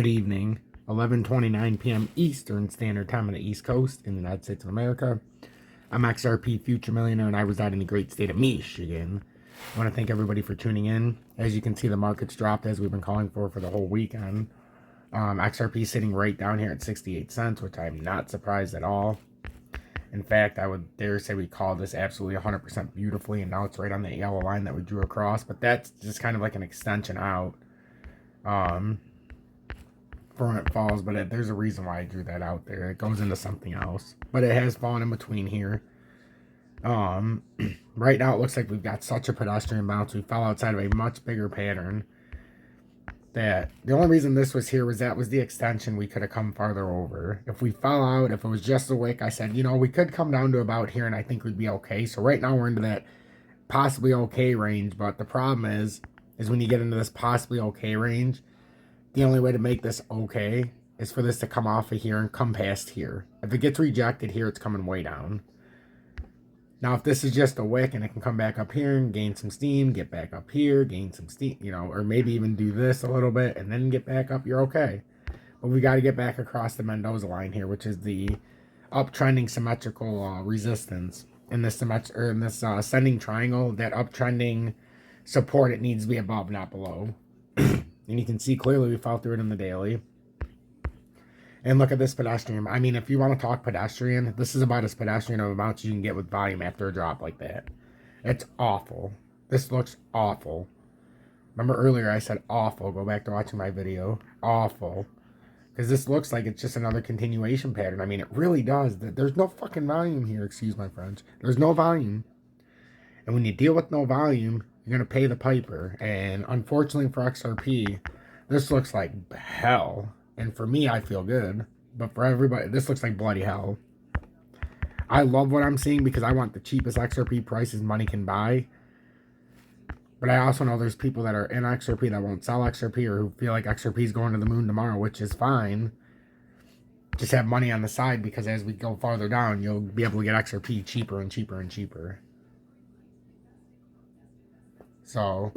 Good evening, 11:29 p.m. Eastern Standard Time on the East Coast in the United States of America. I'm XRP Future Millionaire and I reside in the great state of Michigan. I want to thank everybody for tuning in. As you can see, the market's dropped as we've been calling for the whole weekend. XRP sitting right down here at 68 cents, which I'm not surprised at all. In fact, I would dare say we called this absolutely 100% beautifully, and now it's right on the yellow line that we drew across. But that's just kind of like an extension out from it falls, but there's a reason why I drew that out there. It goes into something else, but it has fallen in between here. Right now it looks like we've got such a pedestrian bounce. We fell outside of a much bigger pattern. That the only reason this was here was that was the extension. We could have come farther over. If we fell out, if it was just a wick, I said, you know, we could come down to about here and I think we'd be okay. So right now we're into that possibly okay range, but the problem is when you get into this possibly okay range, the only way to make this okay is for this to come off of here and come past here. If it gets rejected here, it's coming way down. Now, if this is just a wick and it can come back up here and gain some steam, get back up here, gain some steam, you know, or maybe even do this a little bit and then get back up, you're okay. But we got to get back across the Mendoza line here, which is the uptrending symmetrical resistance. In this ascending triangle, that uptrending support, it needs to be above, not below. And you can see clearly we fell through it in the daily. And look at this pedestrian. I mean, if you want to talk pedestrian, this is about as pedestrian of amounts you can get with volume after a drop like that. It's awful. This looks awful. Remember earlier I said awful. Go back to watching my video. Awful. Because this looks like it's just another continuation pattern. I mean, it really does. There's no fucking volume here. Excuse my French. There's no volume. And when you deal with no volume, you're going to pay the piper. And unfortunately for XRP, this looks like hell. And for me, I feel good. But for everybody, this looks like bloody hell. I love what I'm seeing because I want the cheapest XRP prices money can buy. But I also know there's people that are in XRP that won't sell XRP or who feel like XRP is going to the moon tomorrow, which is fine. Just have money on the side because as we go farther down, you'll be able to get XRP cheaper and cheaper and cheaper. So,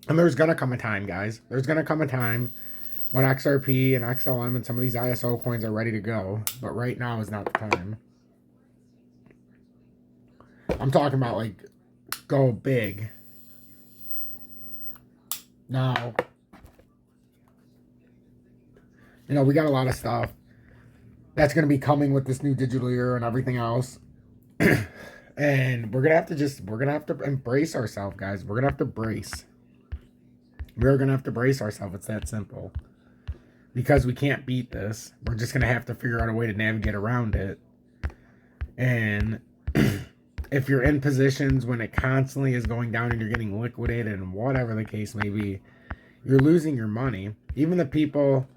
and there's going to come a time, guys. There's going to come a time when XRP and XLM and some of these ISO coins are ready to go. But right now is not the time. I'm talking about, like, go big. Now, you know, we got a lot of stuff that's going to be coming with this new digital era and everything else. And we're going to have to embrace ourselves, guys. We're going to have to brace. We're going to have to brace ourselves. It's that simple. Because we can't beat this. We're just going to have to figure out a way to navigate around it. And if you're in positions when it constantly is going down and you're getting liquidated and whatever the case may be, you're losing your money. Even the people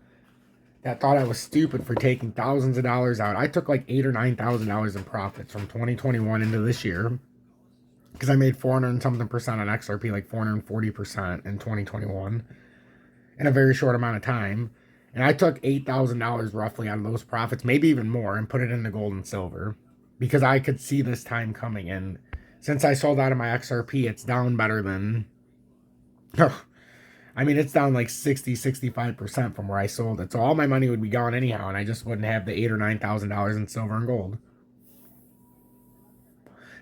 that thought I was stupid for taking thousands of dollars out. I took like $8,000 or $9,000 in profits from 2021 into this year. Because I made 400 and something percent on XRP, like 440% in 2021. In a very short amount of time. And I took $8,000 roughly out of those profits, maybe even more, and put it into gold and silver. Because I could see this time coming. And since I sold out of my XRP, it's down better than... I mean, it's down like 60-65% from where I sold it. So all my money would be gone anyhow, and I just wouldn't have the $8,000 or $9,000 in silver and gold.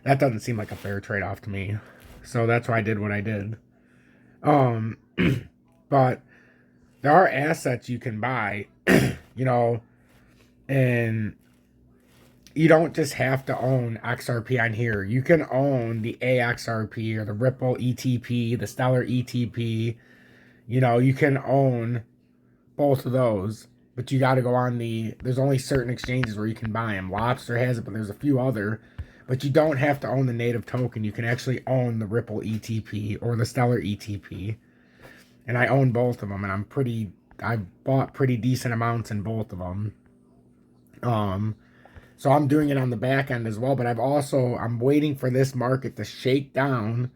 That doesn't seem like a fair trade-off to me. So that's why I did what I did. But there are assets you can buy, you know, and you don't just have to own XRP on here. You can own the AXRP or the Ripple ETP, the Stellar ETP. You know, you can own both of those, but you got to go on there's only certain exchanges where you can buy them. Lobster has it, but there's a few other. But you don't have to own the native token. You can actually own the Ripple ETP or the Stellar ETP. And I own both of them, and I've bought pretty decent amounts in both of them. So I'm doing it on the back end as well, but I'm waiting for this market to shake down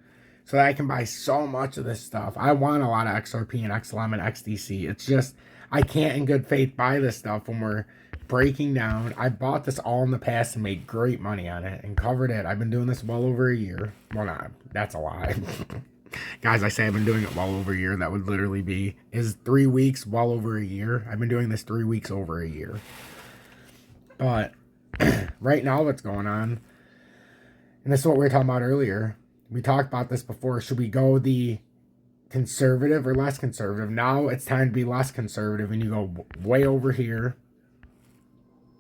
so that I can buy so much of this stuff. I want a lot of XRP and XLM and XDC. It's just, I can't in good faith buy this stuff when we're breaking down. I bought this all in the past and made great money on it and covered it. I've been doing this well over a year. Well, not, that's a lie. Guys, I say I've been doing it well over a year. That would literally be, is 3 weeks well over a year. I've been doing this 3 weeks over a year. But right now what's going on, and this is what we were talking about earlier. We talked about this before. Should we go the conservative or less conservative? Now it's time to be less conservative, and you go way over here.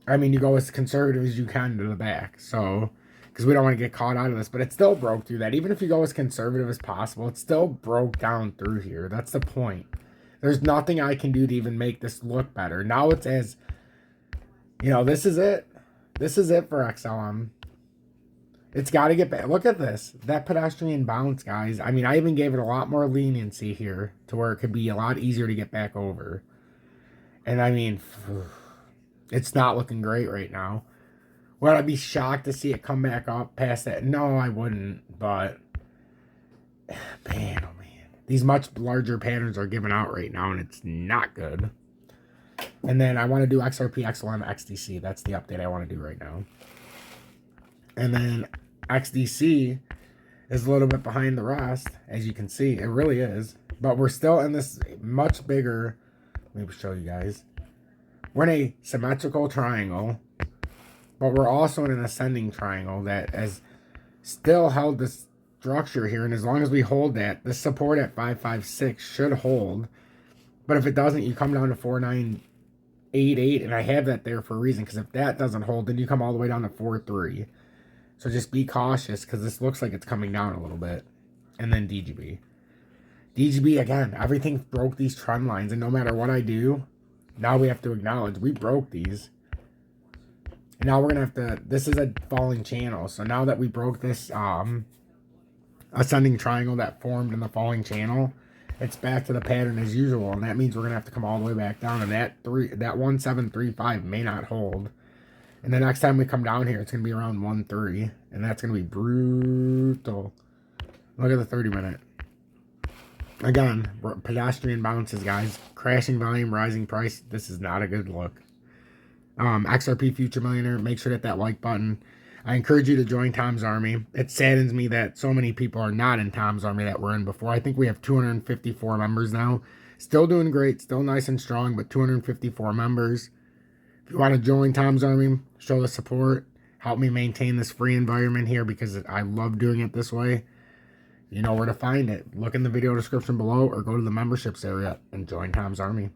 I mean, you go as conservative as you can to the back. So, because we don't want to get caught out of this, but it still broke through that. Even if you go as conservative as possible, it still broke down through here. That's the point. There's nothing I can do to even make this look better. Now it's as, you know, this is it. This is it for XLM. It's got to get back. Look at this. That pedestrian bounce, guys. I mean, I even gave it a lot more leniency here to where it could be a lot easier to get back over. And I mean, it's not looking great right now. Would I be shocked to see it come back up past that? No, I wouldn't. But, man, oh man. These much larger patterns are given out right now, and it's not good. And then I want to do XRP, XLM, XDC. That's the update I want to do right now. And then XDC is a little bit behind the rest, as you can see. It really is. But we're still in this much bigger, let me show you guys. We're in a symmetrical triangle, but we're also in an ascending triangle that has still held this structure here. And as long as we hold that, the support at 556 should hold. But if it doesn't, you come down to 4988, and I have that there for a reason, because if that doesn't hold, then you come all the way down to 43. So just be cautious, because this looks like it's coming down a little bit. And then DGB. DGB, again, everything broke these trend lines, and no matter what I do, now we have to acknowledge we broke these. And now we're going to have to, this is a falling channel. So now that we broke this ascending triangle that formed in the falling channel, it's back to the pattern as usual. And that means we're going to have to come all the way back down. And that 1735 may not hold. And the next time we come down here, it's going to be around 1.3. And that's going to be brutal. Look at the 30-minute. Again, pedestrian bounces, guys. Crashing volume, rising price. This is not a good look. XRP Future Millionaire, make sure to hit that like button. I encourage you to join Tom's Army. It saddens me that so many people are not in Tom's Army that were in before. I think we have 254 members now. Still doing great. Still nice and strong, but 254 members. If you want to join Tom's Army, show the support. Help me maintain this free environment here, because I love doing it this way. You know where to find it. Look in the video description below, or go to the memberships area and join Tom's Army.